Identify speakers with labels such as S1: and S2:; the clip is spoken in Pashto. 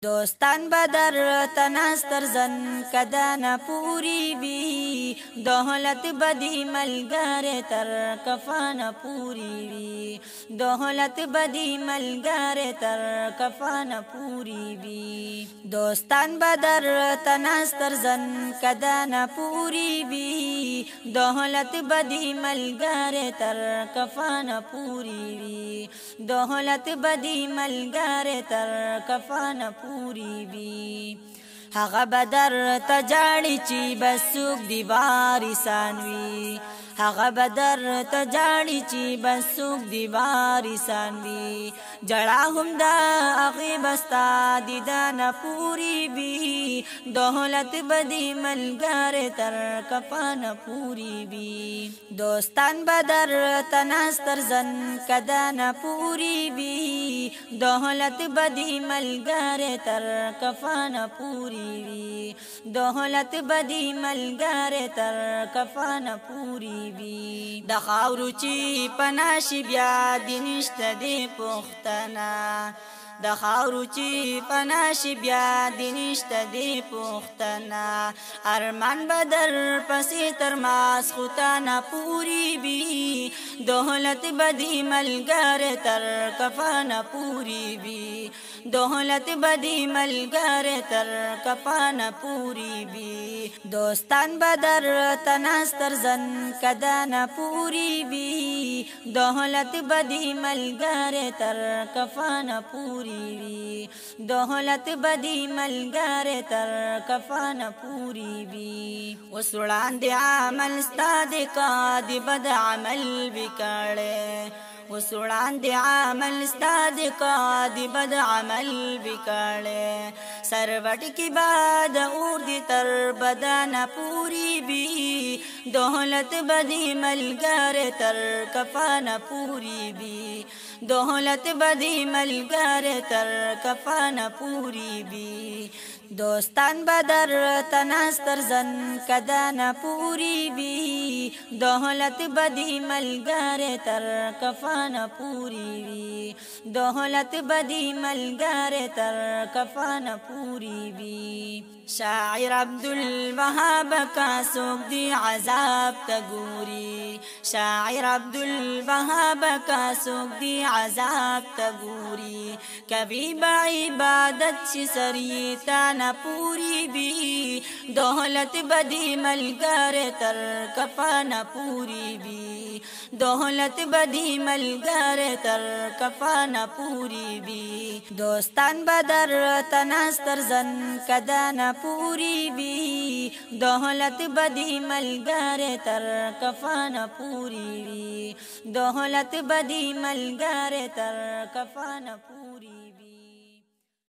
S1: دوستان بدر تناستر زن کدانا پوری بی دولت بدی ملګر تر کفانا پوری بی دولت بدی ملګر تر کفانا پوری بی دوستان بدر تناستر زن کدانا پوری بی دولت بدی ملګر تر کفانا پوری بی دولت بدی ملګر تر کفانا پوری بی هغه بدر تجاړي چې بسوک دی وارثان وی هغه بدر تجاړي چې بسوک دی وارثان وی جړه هم دا هغه بستا دي دانا پوری بی دولت بدی ملګر تر کفانا پوری بی دوستان بدر تناستر زن کدانا پوری بی دولت بدی ملګر تر کفانا پوری بی دولت بدی ملګر تر کفانا پوری بی د خاورو چې پناشي بیا د نشته دی پختنا د خاورو چې پناشي بیا د نشته دی پختنا ارمان بدر پسې تر ماس خوتانا پوری بی دولت بدی ملګر تر کفانا پوری بی دولت بدی ملګر تر کفانا پوری بی دوستان بدر تناستر زن کدانا پوری بی دولت بدی ملګر تر کفانا پوری بی دولت بدی ملګر تر کفانا پوری بی وسړان دی عمل ستاد کا دی بد عمل وکړي وسړان دی عمل ستاد کا دی بد عمل وکړي سروټ کی باد اور دی تر بدانا پوری بی دولت بدی ملګر تر کفانا پوری بی دولت بدی ملګر تر کفانا پوری بی دوستان بدر تناستر زن کدانا پوری بی دولت بدی ملګر تر کفانا پوری بی دولت بدی ملګر تر کفانا پوری بی شاعر عبدالوهاب کا سوک دی عذاب تگوری شاعر عبدالوهاب کا سوک دی عذاب تگوری کبھی بعبادت چی سریتانا پوری بی دولت بدی ملګر تر کفانا پوری بی دولت بدی ملګر تر کفانا پوری بی دوستان بدر تناستر زن کدانا پوری بی دولت بدی ملګر تر کفانا پوری بی دولت بدی ملګر تر کفانا پوری بی